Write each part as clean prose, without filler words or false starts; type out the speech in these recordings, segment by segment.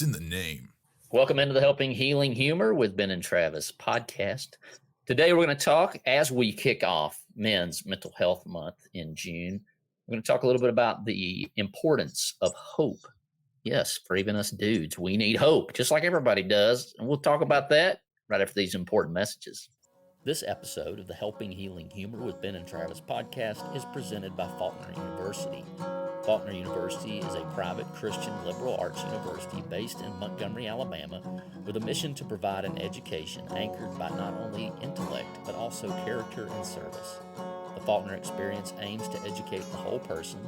It's in the name. Welcome into the Helping Healing Humor with Ben and Travis podcast. Today we're going to talk, as we kick off Men's Mental Health Month in June, we're going to talk a little bit about the importance of hope. Yes, for even us dudes, we need hope, just like everybody does. And we'll talk about that right after these important messages. This episode of the Helping Healing Humor with Ben and Travis podcast is presented by Faulkner University. Faulkner University is a private Christian liberal arts university based in Montgomery, Alabama, with a mission to provide an education anchored by not only intellect, but also character and service. The Faulkner experience aims to educate the whole person.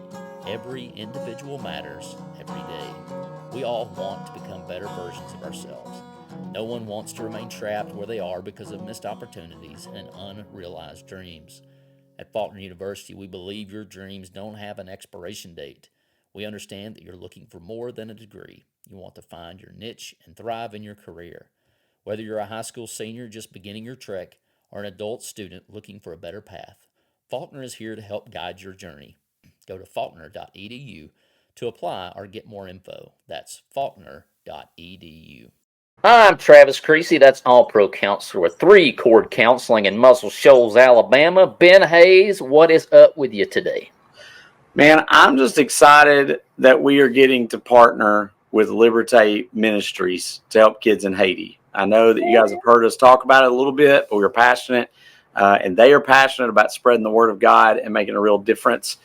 Every individual matters every day. We all want to become better versions of ourselves. No one wants to remain trapped where they are because of missed opportunities and unrealized dreams. At Faulkner University, we believe your dreams don't have an expiration date. We understand that you're looking for more than a degree. You want to find your niche and thrive in your career. Whether you're a high school senior just beginning your trek or an adult student looking for a better path, Faulkner is here to help guide your journey. Go to faulkner.edu to apply or get more info. That's faulkner.edu. I'm Travis Creasy. That's All-Pro Counselor with 3 Chord Counseling in Muscle Shoals, Alabama. Ben Hayes, what is up with you today? Man, I'm just excited that we are getting to partner with Liberté Ministries to help kids in Haiti. I know that you guys have heard us talk about it a little bit, but we're passionate, and they are passionate about spreading the word of God and making a real difference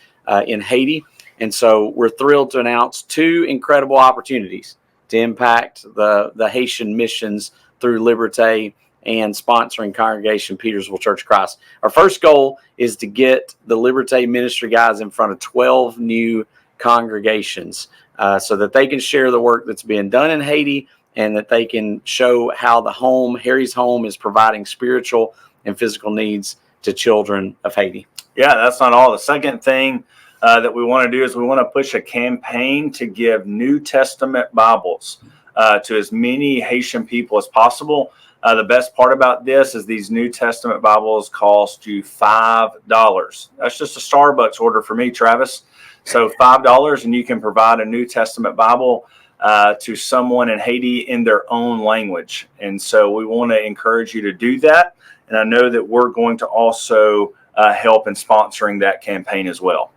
in Haiti. And so we're thrilled to announce 2 incredible opportunities to impact the Haitian missions through Liberté and sponsoring Congregation Petersville Church of Christ. Our first goal is to get the Liberté ministry guys in front of 12 new congregations so that they can share the work that's being done in Haiti and that they can show how the home, Harry's home, is providing spiritual and physical needs to children of Haiti. Yeah, that's not all. The second thing that we want to do is we want to push a campaign to give New Testament Bibles to as many Haitian people as possible. The best part about this is these New Testament Bibles cost you $5. That's just a Starbucks order for me, Travis. So $5, and you can provide a New Testament Bible to someone in Haiti in their own language. And so we want to encourage you to do that. And I know that we're going to also help in sponsoring that campaign as well.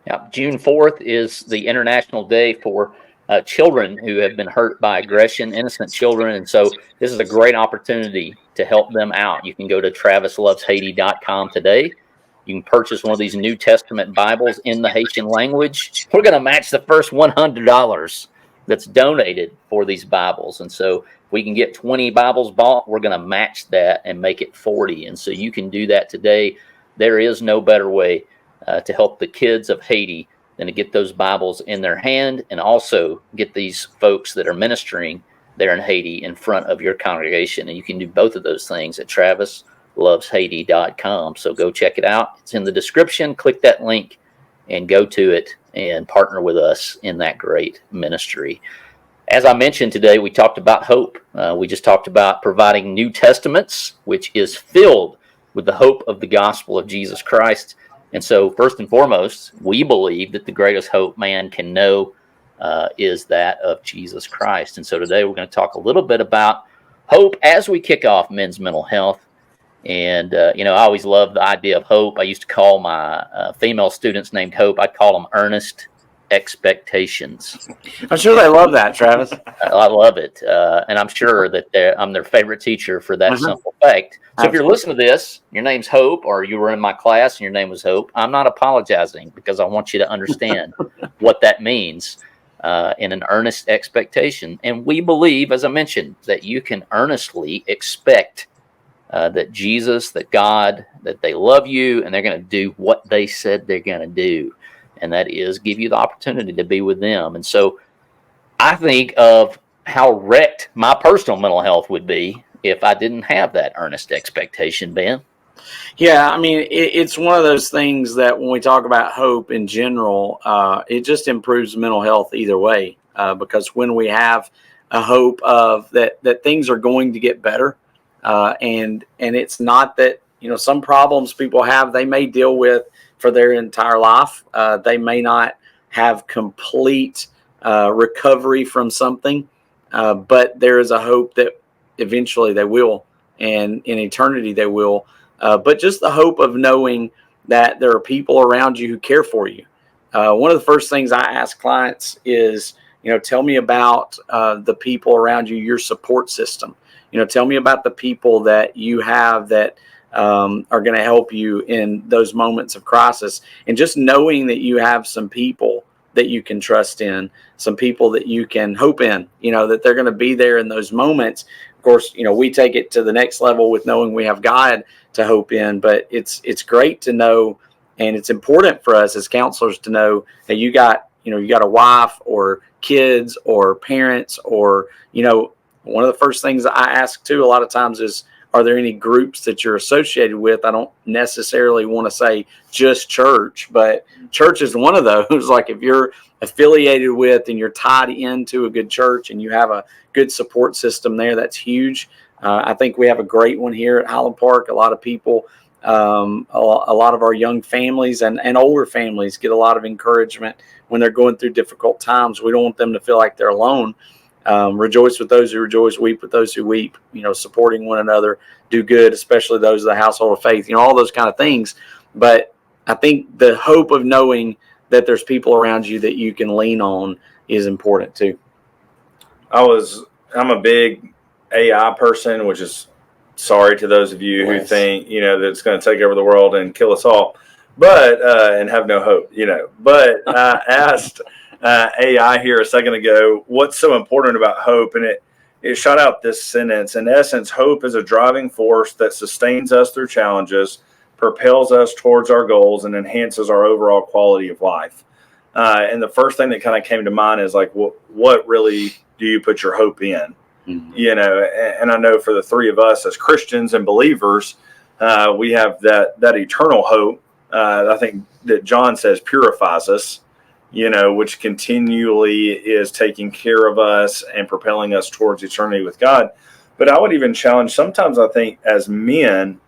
Yeah, June 4th is the International Day for children who have been hurt by aggression, innocent children. And so this is a great opportunity to help them out. You can go to travisloveshaiti.com today. You can purchase one of these New Testament Bibles in the Haitian language. We're going to match the first $100 that's donated for these Bibles. And so if we can get 20 Bibles bought, we're going to match that and make it 40. And so you can do that today. There is no better way to help the kids of Haiti than to get those Bibles in their hand and also get these folks that are ministering there in Haiti in front of your congregation. And you can do both of those things at travisloveshaiti.com. So go check it out. It's in the description. Click that link and go to it and partner with us in that great ministry. As I mentioned today, we talked about hope. We just talked about providing New Testaments, which is filled with the hope of the gospel of Jesus Christ. And so, first and foremost, we believe that the greatest hope man can know is that of Jesus Christ. And so today we're going to talk a little bit about hope as we kick off Men's Mental Health. And, I always loved the idea of hope. I used to call my female students named Hope, I'd call them earnest expectations. I'm sure they love that, Travis. I love it. And I'm sure that I'm their favorite teacher for that simple fact. So if you're listening to this, your name's Hope, or you were in my class and your name was Hope, I'm not apologizing because I want you to understand what that means in an earnest expectation. And we believe, as I mentioned, that you can earnestly expect that Jesus, that God, that they love you and they're going to do what they said they're going to do. And that is give you the opportunity to be with them. And so I think of how wrecked my personal mental health would be if I didn't have that earnest expectation, Ben. Yeah, I mean, it's one of those things that when we talk about hope in general, it just improves mental health either way. Because when we have a hope of that things are going to get better, and it's not that, some problems people have, they may deal with for their entire life. They may not have complete recovery from something. but there is a hope that eventually they will, and in eternity they will. But just the hope of knowing that there are people around you who care for you. One of the first things I ask clients is, tell me about the people around you, your support system. Tell me about the people that you have that are going to help you in those moments of crisis. And just knowing that you have some people that you can trust in, some people that you can hope in, that they're going to be there in those moments. Of course, we take it to the next level with knowing we have God to hope in, but it's great to know, and it's important for us as counselors to know that you got a wife or kids or parents, or one of the first things I ask too a lot of times is, are there any groups that you're associated with? I don't necessarily want to say just church, but church is one of those. Like if you're affiliated with and you're tied into a good church and you have a good support system there, that's huge. I think we have a great one here at Highland Park. A lot of people, a lot of our young families and older families get a lot of encouragement when they're going through difficult times. We don't want them to feel like they're alone. Rejoice with those who rejoice, weep with those who weep, supporting one another, do good, especially those of the household of faith, all those kind of things. But I think the hope of knowing that there's people around you that you can lean on is important too. I'm a big AI person, which is sorry to those of you who think, that it's going to take over the world and kill us all, but, and have no hope, but I asked AI here a second ago, what's so important about hope? And it shot out this sentence. In essence, hope is a driving force that sustains us through challenges, propels us towards our goals, and enhances our overall quality of life. And the first thing that kind of came to mind is like, what really do you put your hope in? Mm-hmm. And I know for the three of us as Christians and believers, we have that eternal hope. I think that John says purifies us, which continually is taking care of us and propelling us towards eternity with God. But I would even challenge, sometimes I think as men,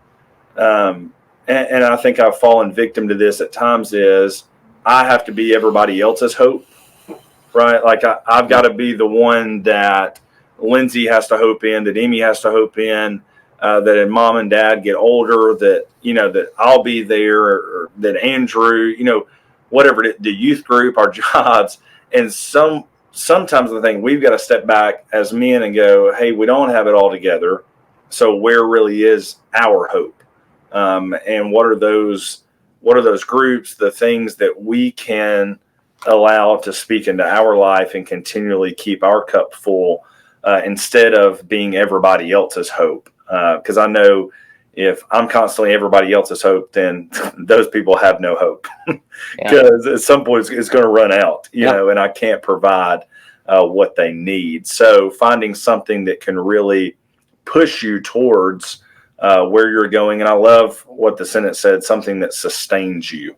and I think I've fallen victim to this at times, is I have to be everybody else's hope, right? Like I've got to be the one that Lindsay has to hope in, that Amy has to hope in, that if mom and dad get older, that, that I'll be there, or that Andrew, whatever, the youth group, our jobs. And sometimes I think we've got to step back as men and go, hey, we don't have it all together. So where really is our hope? And what are those groups, the things that we can allow to speak into our life and continually keep our cup full, instead of being everybody else's hope? Because I know if I'm constantly everybody else's hope, then those people have no hope, because at some point it's going to run out, and I can't provide what they need. So finding something that can really push you towards where you're going. And I love what the sentence said, something that sustains you.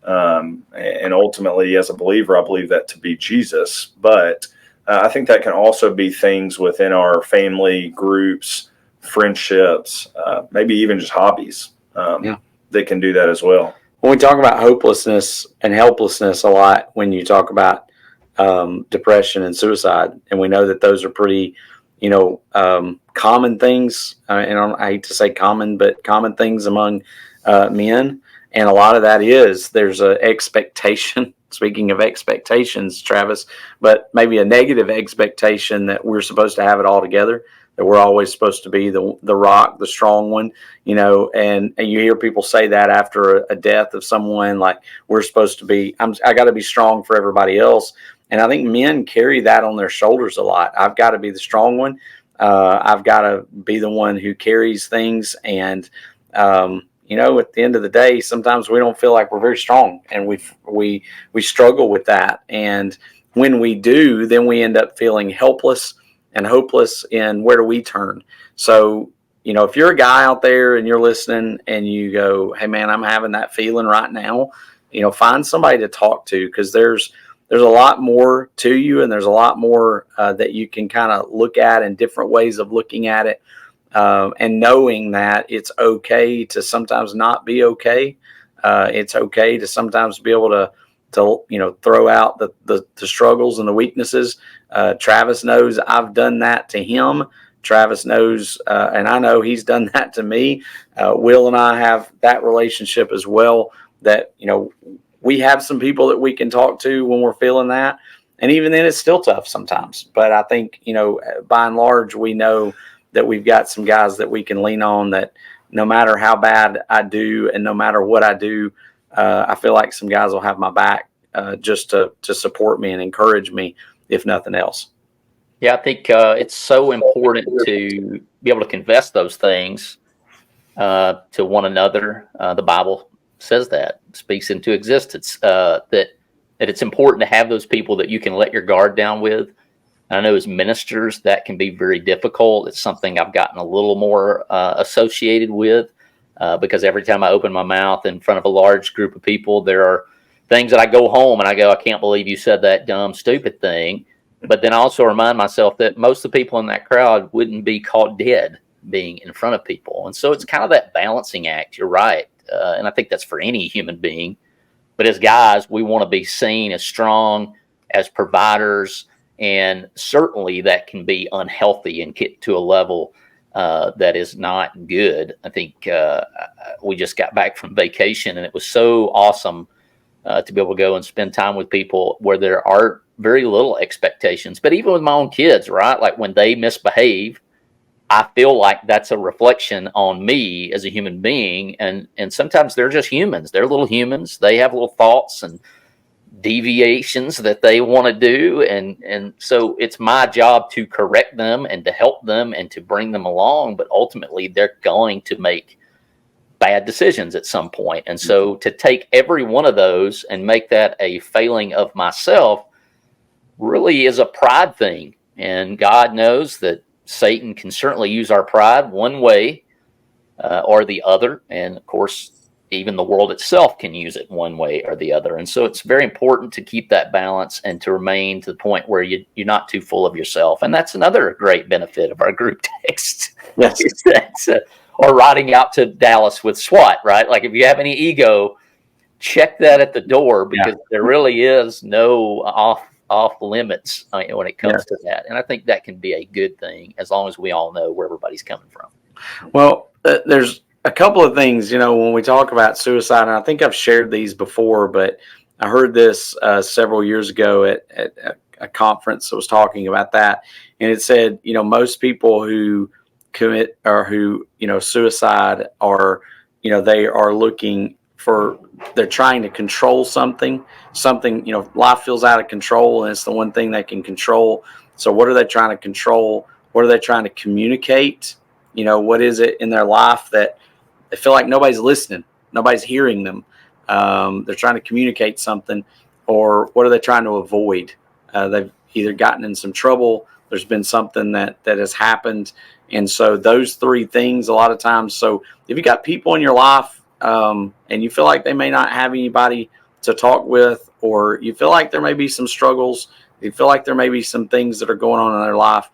And ultimately, as a believer, I believe that to be Jesus. But I think that can also be things within our family groups, friendships, maybe even just hobbies that can do that as well. When we talk about hopelessness and helplessness a lot, when you talk about depression and suicide, and we know that those are pretty, common things, and I hate to say common, but common things among men. And a lot of that is there's an expectation, speaking of expectations, Travis, but maybe a negative expectation that we're supposed to have it all together, that we're always supposed to be the rock, the strong one, and you hear people say that after a death of someone, like we're supposed to be, I got to be strong for everybody else. And I think men carry that on their shoulders a lot. I've got to be the strong one. I've got to be the one who carries things. And, at the end of the day, sometimes we don't feel like we're very strong, and we struggle with that. And when we do, then we end up feeling helpless and hopeless in where do we turn. So, if you're a guy out there and you're listening and you go, hey man, I'm having that feeling right now, find somebody to talk to, because there's a lot more to you, and there's a lot more that you can kind of look at, and different ways of looking at it. And knowing that it's okay to sometimes not be okay. It's okay to sometimes be able to throw out the struggles and the weaknesses. Travis knows I've done that to him. Travis knows, and I know he's done that to me. Will and I have that relationship as well, that, we have some people that we can talk to when we're feeling that. And even then, it's still tough sometimes. But I think, by and large, we know that we've got some guys that we can lean on, that no matter how bad I do and no matter what I do, I feel like some guys will have my back just to support me and encourage me, if nothing else. Yeah, I think it's so important to be able to confess those things to one another. The Bible says that, speaks into existence, that it's important to have those people that you can let your guard down with. I know as ministers that can be very difficult. It's something I've gotten a little more associated with because every time I open my mouth in front of a large group of people, there are things that I go home and I go, I can't believe you said that dumb, stupid thing. But then I also remind myself that most of the people in that crowd wouldn't be caught dead being in front of people. And so it's kind of that balancing act. You're right. And I think that's for any human being. But as guys, we want to be seen as strong, as providers. And certainly that can be unhealthy and get to a level that is not good. I think we just got back from vacation and it was so awesome to be able to go and spend time with people where there are very little expectations. But even with my own kids, right? Like when they misbehave, I feel like that's a reflection on me as a human being. And sometimes they're just humans. They're little humans. They have little thoughts and deviations that they want to do. And so it's my job to correct them and to help them and to bring them along. But ultimately, they're going to make bad decisions at some point. And so to take every one of those and make that a failing of myself really is a pride thing. And God knows that Satan can certainly use our pride one way or the other. And of course, even the world itself can use it one way or the other. And so it's very important to keep that balance and to remain to the point where you're not too full of yourself. And that's another great benefit of our group text. Yes. Or riding out to Dallas with SWAT, right? Like if you have any ego, check that at the door, because there really is no off limits when it comes to that. And I think that can be a good thing as long as we all know where everybody's coming from. Well, there's a couple of things, when we talk about suicide, and I think I've shared these before, but I heard this several years ago at a conference that was talking about that. And it said, most people who commit or who, suicide are, they are looking for, they're trying to control something, life feels out of control and it's the one thing they can control. So what are they trying to control? What are they trying to communicate? What is it in their life that they feel like nobody's listening, nobody's hearing them? They're trying to communicate something, or what are they trying to avoid? They've either gotten in some trouble, there's been something that has happened. And so those three things a lot of times. So if you got people in your life and you feel like they may not have anybody to talk with, or you feel like there may be some struggles, you feel like there may be some things that are going on in their life,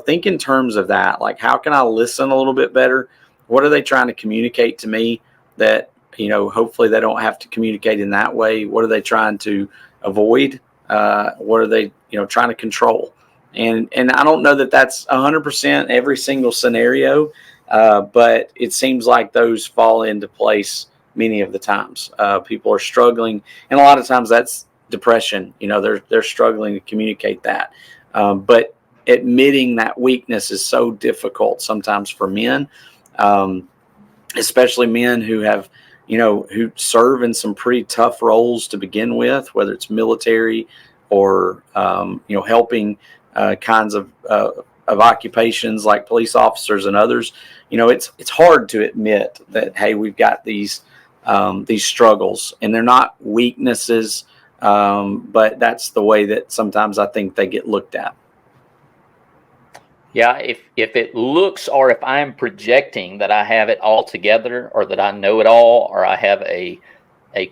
think in terms of that. Like, how can I listen a little bit better? What are they trying to communicate to me that, hopefully they don't have to communicate in that way? What are they trying to avoid? What are they, trying to control? And I don't know that that's 100% every single scenario, but it seems like those fall into place many of the times. People are struggling, and a lot of times that's depression. They're struggling to communicate that. But admitting that weakness is so difficult sometimes for men, especially men who have, who serve in some pretty tough roles to begin with, whether it's military or, helping kinds of occupations like police officers and others. It's hard to admit that, hey, we've got these struggles, and they're not weaknesses, but that's the way that sometimes I think they get looked at. Yeah, if it looks, or if I'm projecting that I have it all together, or that I know it all, or I have a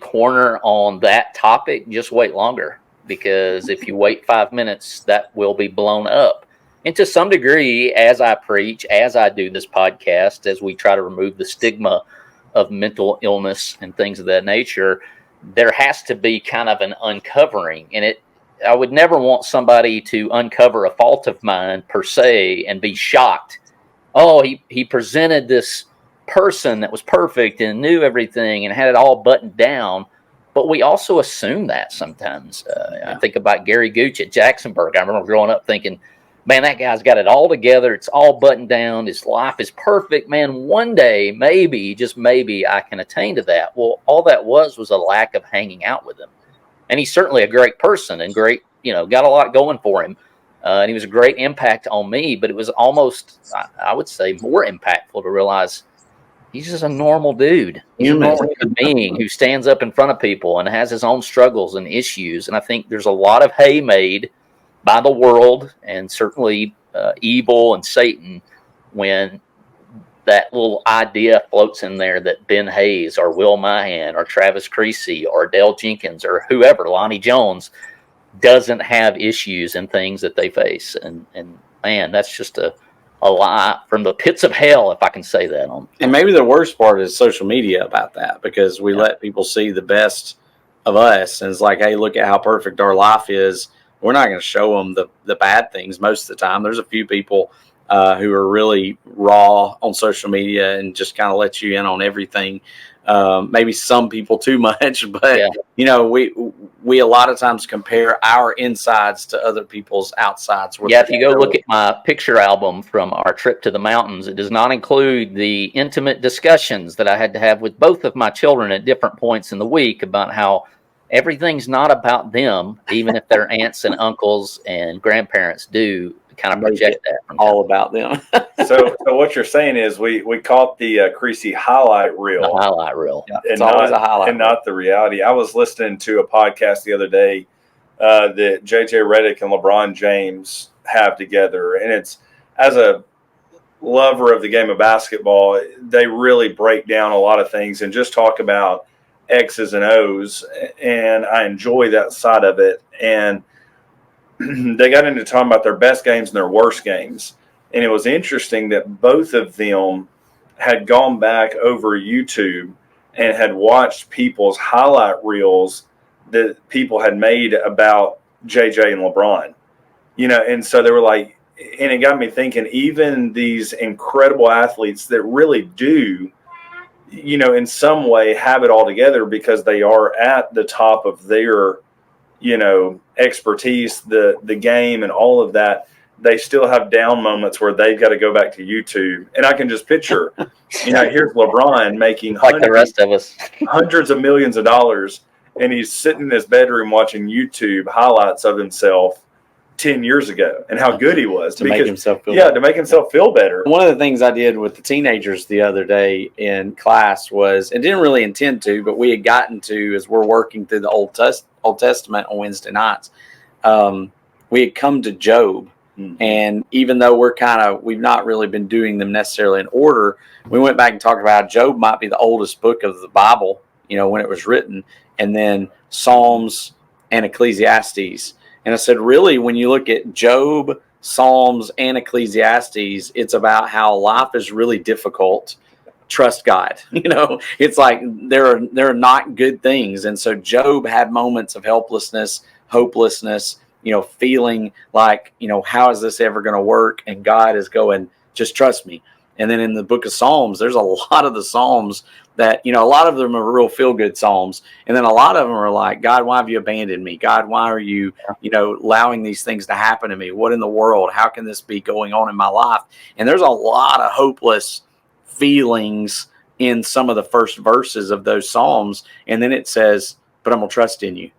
corner on that topic, just wait longer. Because if you wait 5 minutes, that will be blown up. And to some degree, as I preach, as I do this podcast, as we try to remove the stigma of mental illness and things of that nature, there has to be kind of an uncovering. And I would never want somebody to uncover a fault of mine per se and be shocked. Oh, he presented this person that was perfect and knew everything and had it all buttoned down. But we also assume that sometimes. I think about Gary Gooch at Jacksonburg. I remember growing up thinking, man, that guy's got it all together. It's all buttoned down. His life is perfect. Man, one day, maybe, just maybe, I can attain to that. Well, all that was a lack of hanging out with him. And he's certainly a great person and great, got a lot going for him. And he was a great impact on me. But it was almost, I would say, more impactful to realize he's just a normal dude. He's a normal human being who stands up in front of people and has his own struggles and issues. And I think there's a lot of hay made by the world and certainly evil and Satan when that little idea floats in there that Ben Hayes or Will Mahan or Travis Creasy or Dale Jenkins or whoever, Lonnie Jones, doesn't have issues and things that they face. And man, that's just a lie from the pits of hell, if I can say that. And maybe the worst part is social media about that, because we let people see the best of us. And it's like, hey, look at how perfect our life is. We're not going to show them the bad things most of the time. There's a few people who are really raw on social media and just kind of let you in on everything. Maybe some people too much, but we a lot of times compare our insides to other people's outsides. If you go look at my picture album from our trip to the mountains, it does not include the intimate discussions that I had to have with both of my children at different points in the week about how everything's not about them, even if their aunts and uncles and grandparents do kind of project that from all about them. So what you're saying is we caught the Creasy highlight reel. The highlight reel. Yeah, it's always a highlight and not the reality. I was listening to a podcast the other day that JJ Redick and LeBron James have together. And it's, as a lover of the game of basketball, they really break down a lot of things and just talk about X's and O's. And I enjoy that side of it. And they got into talking about their best games and their worst games. And it was interesting that both of them had gone back over YouTube and had watched people's highlight reels that people had made about JJ and LeBron. And so they were like, and it got me thinking, even these incredible athletes that really do, in some way have it all together because they are at the top of their expertise, the game and all of that, they still have down moments where they've got to go back to YouTube. And I can just picture, here's LeBron making like the rest of us hundreds of millions of dollars, and he's sitting in his bedroom watching YouTube highlights of himself 10 years ago and how good he was to make himself feel better. One of the things I did with the teenagers the other day in class was, and didn't really intend to, but we had gotten to, as we're working through the Old Testament on Wednesday nights, we had come to Job. Mm-hmm. And even though we've not really been doing them necessarily in order, we went back and talked about how Job might be the oldest book of the Bible, when it was written, and then Psalms and Ecclesiastes. And I said, really, when you look at Job, Psalms, and Ecclesiastes, it's about how life is really difficult. Trust God. It's like there are not good things. And so Job had moments of helplessness, hopelessness, feeling like, how is this ever going to work? And God is going, just trust me. And then in the book of Psalms, there's a lot of the Psalms that, a lot of them are real feel-good Psalms. And then a lot of them are like, God, why have you abandoned me? God, why are you, allowing these things to happen to me? What in the world? How can this be going on in my life? And there's a lot of hopeless feelings in some of the first verses of those Psalms. And then it says, but I'm going to trust in you.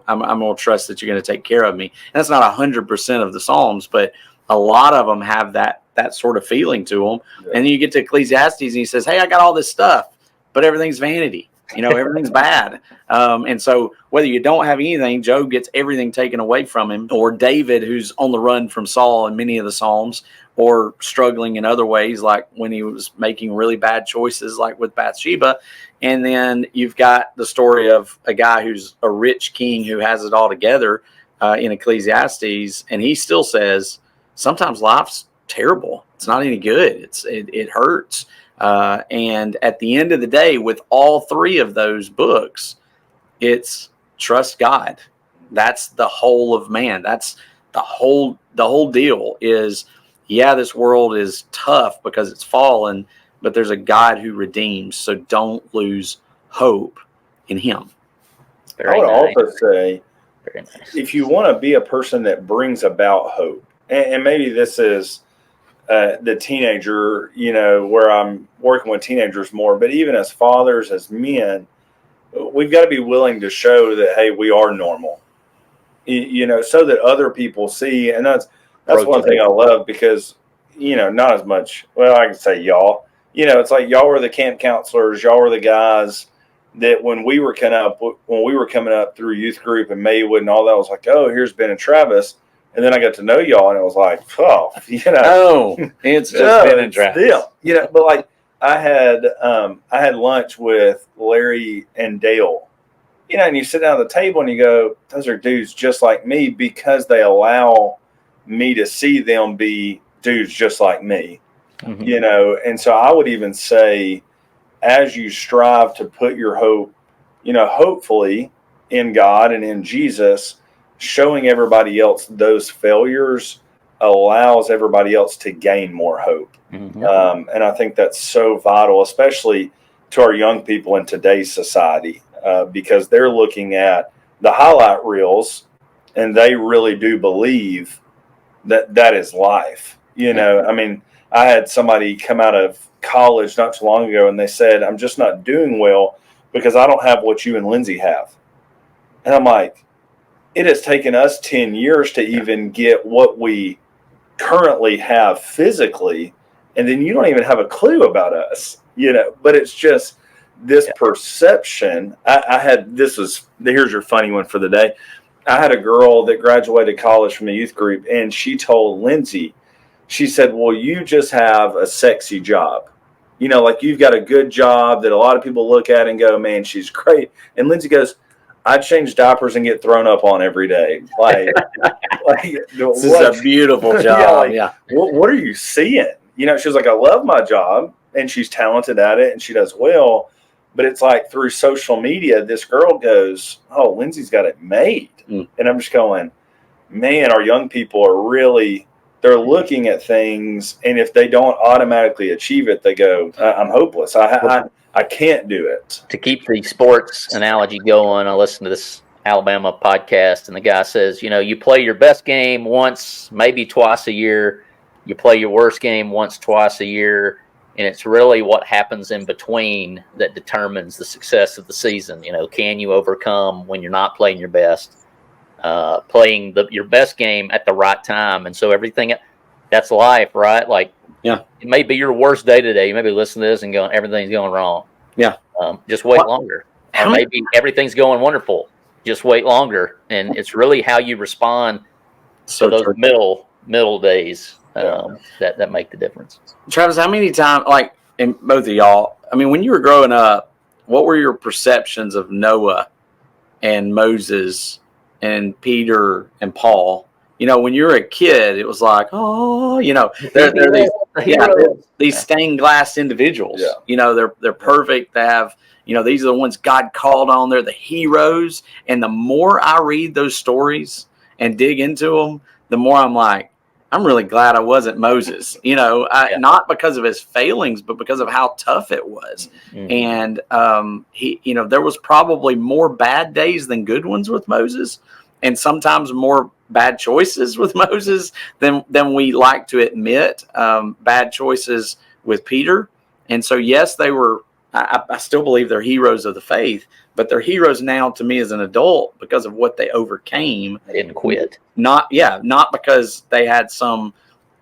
I'm going to trust that you're going to take care of me. And that's not 100% of the Psalms, but a lot of them have that sort of feeling to them. Yeah. And then you get to Ecclesiastes and he says, hey, I got all this stuff, but everything's vanity. Everything's bad. And so whether you don't have anything, Job gets everything taken away from him, or David, who's on the run from Saul in many of the Psalms, or struggling in other ways, like when he was making really bad choices, like with Bathsheba. And then you've got the story of a guy who's a rich king who has it all together in Ecclesiastes. And he still says, sometimes life's terrible. It's not any good. It hurts. And at the end of the day, with all three of those books, It's trust God. That's the whole of man. That's the whole deal is, yeah, this world is tough because it's fallen, but there's a God who redeems. So don't lose hope in him. I would also say, very nice. if you want to be a person that brings about hope, and maybe this is the teenager, where I'm working with teenagers more, but even as fathers, as men, we've got to be willing to show that, hey, we are normal, so that other people see. And that's one thing I love, because, not as much, well, I can say y'all, it's like y'all were the camp counselors, y'all were the guys that when we were coming up through youth group and Maywood and all that, I was like, oh, here's Ben and Travis. And then I got to know y'all, and it was like, oh, it's just Ben and Travis. But like I had lunch with Larry and Dale, and you sit down at the table and you go, those are dudes just like me, because they allow me to see them be dudes just like me, And so I would even say, as you strive to put your hope, hopefully in God and in Jesus, showing everybody else those failures allows everybody else to gain more hope. And I think that's so vital, especially to our young people in today's society, because they're looking at the highlight reels and they really do believe that is life. I mean, I had somebody come out of college not too long ago and they said, I'm just not doing well because I don't have what you and Lindsay have. And I'm like, it has taken us 10 years to even get what we currently have physically, and then you don't even have a clue about us, but it's just this perception. Here's your funny one for the day. I had a girl that graduated college from the youth group, and she told Lindsay, she said, well, you just have a sexy job. Like you've got a good job that a lot of people look at and go, man, she's great. And Lindsay goes, I change diapers and get thrown up on every day. Like this is a beautiful job. What are you seeing? She was like, I love my job, and she's talented at it and she does well. But it's like through social media, this girl goes, oh, Lindsay's got it made. And I'm just going, man, our young people are really, they're looking at things, and if they don't automatically achieve it, they go, I'm hopeless. I can't do it. To keep the sports analogy going, I listened to this Alabama podcast, and the guy says, you play your best game once, maybe twice a year. You play your worst game once, twice a year. And it's really what happens in between that determines the success of the season. Can you overcome when you're not playing your best, playing your best game at the right time? And so that's life, right? Like, it may be your worst day today. You may be listening to this and going, everything's going wrong. Yeah. Just wait longer. Or maybe everything's going wonderful. Just wait longer. And it's really how you respond to those middle days that make the difference. Travis, how many times, like, and both of y'all, I mean, when you were growing up, what were your perceptions of Noah and Moses and Peter and Paul? When you were a kid, it was like, oh, they're these stained glass individuals. They're perfect. They have, these are the ones God called on. They're the heroes. And the more I read those stories and dig into them, the more I'm like, I'm really glad I wasn't Moses, not because of his failings, but because of how tough it was. And there was probably more bad days than good ones with Moses, and sometimes more bad choices with Moses than we like to admit. Bad choices with Peter. And so, yes, they were, I still believe they're heroes of the faith, but they're heroes now to me as an adult because of what they overcame. They didn't quit. Not because they had some,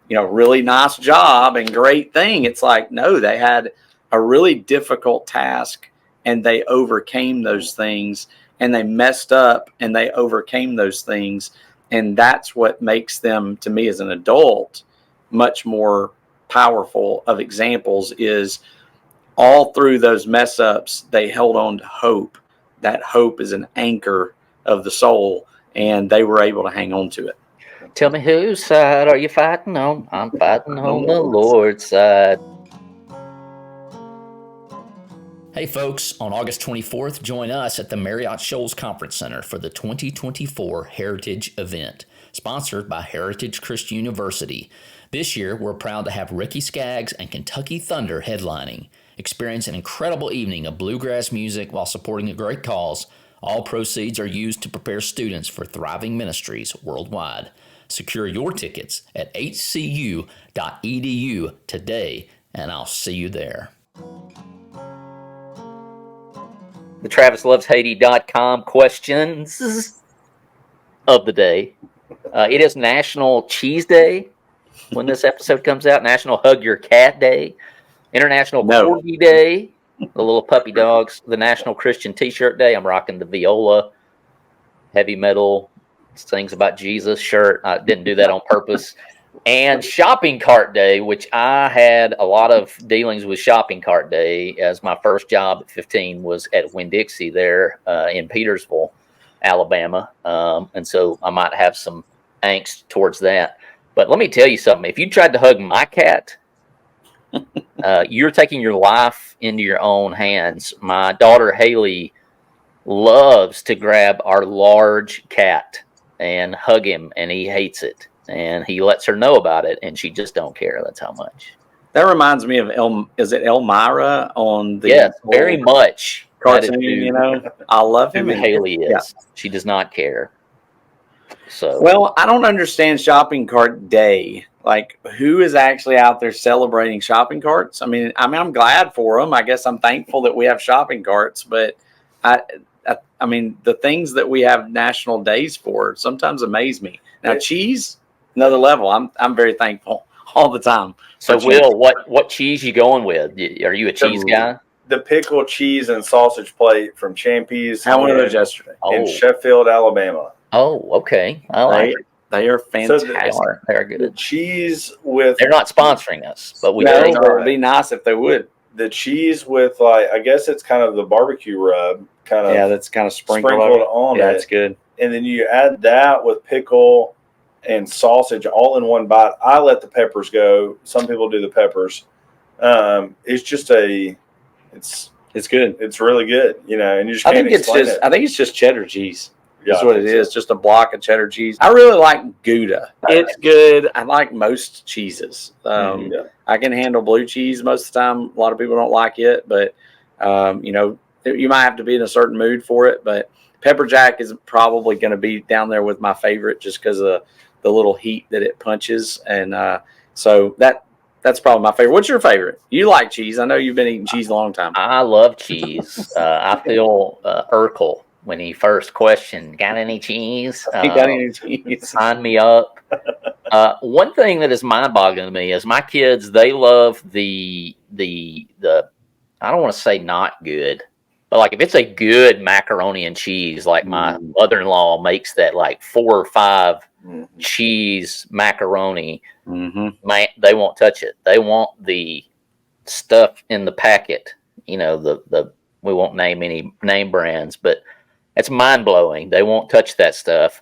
really nice job and great thing. It's like, no, they had a really difficult task and they overcame those things, and they messed up and they overcame those things. And that's what makes them, to me as an adult, much more powerful of examples. Is all through those mess ups, they held on to hope. That hope is an anchor of the soul, and they were able to hang on to it. Tell me, whose side are you fighting on? I'm fighting on the Lord's side. Hey folks, on August 24th, join us at the Marriott Shoals Conference Center for the 2024 Heritage event, sponsored by Heritage Christian University. This year, we're proud to have Ricky Skaggs and Kentucky Thunder headlining. Experience an incredible evening of bluegrass music while supporting a great cause. All proceeds are used to prepare students for thriving ministries worldwide. Secure your tickets at hcu.edu today, and I'll see you there. The TravisLovesHaiti.com questions of the day. It is National Cheese Day when this episode comes out. National Hug Your Cat Day. International Corgi Day. The little puppy dogs. The National Christian T-shirt Day. I'm rocking the Viola heavy metal things about Jesus shirt. I didn't do that on purpose. And Shopping Cart Day, which I had a lot of dealings with Shopping Cart Day, as my first job at 15 was at Winn-Dixie there in Petersville, Alabama. And so I might have some angst towards that. But let me tell you something. If you tried to hug my cat, you're taking your life into your own hands. My daughter Haley loves to grab our large cat and hug him, and he hates it. And he lets her know about it, and she just don't care. That's how much. That reminds me of is it Elmira on the yes, very much cartoon? You know, I love him. Haley is. Yeah. She does not care. So well, I don't understand Shopping Cart Day. Like, who is actually out there celebrating shopping carts? I mean, I'm glad for them. I guess I'm thankful that we have shopping carts, but I mean, the things that we have national days for sometimes amaze me. Now, cheese. Another level. I'm very thankful all the time. So, Will, what cheese you going with? Are you a cheese guy? The pickle cheese and sausage plate from Champy's. Had one of those yesterday in Sheffield, Alabama. Oh, okay. I like it. They are fantastic. So they're good. The cheese with they're not sponsoring us, but we it would be nice if they would. The cheese with I guess it's kind of the barbecue rub, kind of that's kind of sprinkled on it. Yeah, it's good. And then you add that with pickle and sausage all in one bite. I let the peppers go. Some people do the peppers. It's just it's good. It's really good, you know. And you just can't explain it. I think it's just cheddar cheese. Yeah, that's what it is. Just a block of cheddar cheese. I really like Gouda. It's good. I like most cheeses. I can handle blue cheese most of the time. A lot of people don't like it, but you know, you might have to be in a certain mood for it. But pepper jack is probably going to be down there with my favorite, just because of the little heat that it punches, and so that's probably my favorite. What's your favorite? You like cheese? I know you've been eating cheese a long time. I love cheese. I feel Urkel when he first questioned, "Got any cheese?" Got any cheese? Sign me up. One thing that is mind-boggling to me is my kids. They love the I don't want to say not good, but like if it's a good macaroni and cheese, like my mother-in-law makes that like 4 or 5 cheese macaroni, man, they won't touch it. They want the stuff in the packet. You know, the we won't name any name brands, but it's mind-blowing. They won't touch that stuff.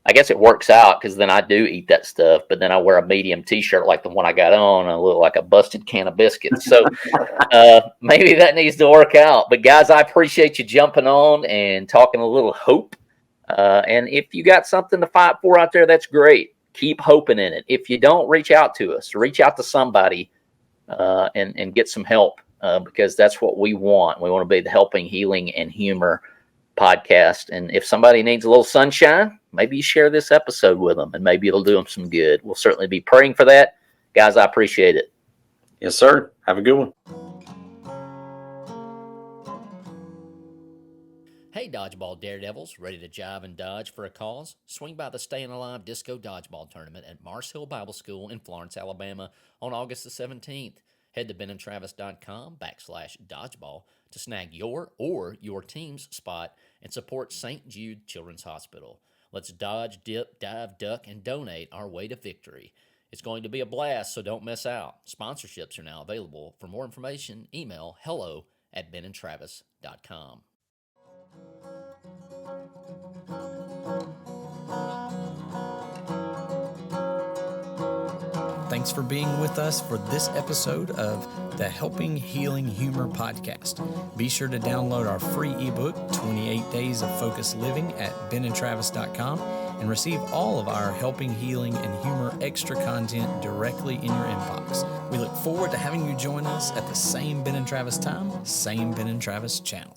I guess it works out because then I do eat that stuff, but then I wear a medium T-shirt like the one I got on, and I look like a busted can of biscuits. So maybe that needs to work out. But guys, I appreciate you jumping on and talking a little hope. And if you got something to fight for out there, that's great. Keep hoping in it. If you don't, reach out to us. Reach out to somebody and get some help because that's what we want. We want to be the helping, healing, and humor podcast. And if somebody needs a little sunshine, maybe you share this episode with them and maybe it'll do them some good. We'll certainly be praying for that. Guys, I appreciate it. Yes, sir. Have a good one. Hey, Dodgeball Daredevils, ready to jive and dodge for a cause? Swing by the Staying Alive Disco Dodgeball Tournament at Mars Hill Bible School in Florence, Alabama on August the 17th. Head to benandtravis.com/dodgeball to snag your or your team's spot and support St. Jude Children's Hospital. Let's dodge, dip, dive, duck, and donate our way to victory. It's going to be a blast, so don't miss out. Sponsorships are now available. For more information, email hello@benandtravis.com. Thanks for being with us for this episode of the Helping Healing Humor podcast. Be sure to download our free ebook, 28 Days of Focused Living, at benandtravis.com and receive all of our Helping Healing and Humor extra content directly in your inbox. We look forward to having you join us at the same Ben and Travis time, same Ben and Travis channel.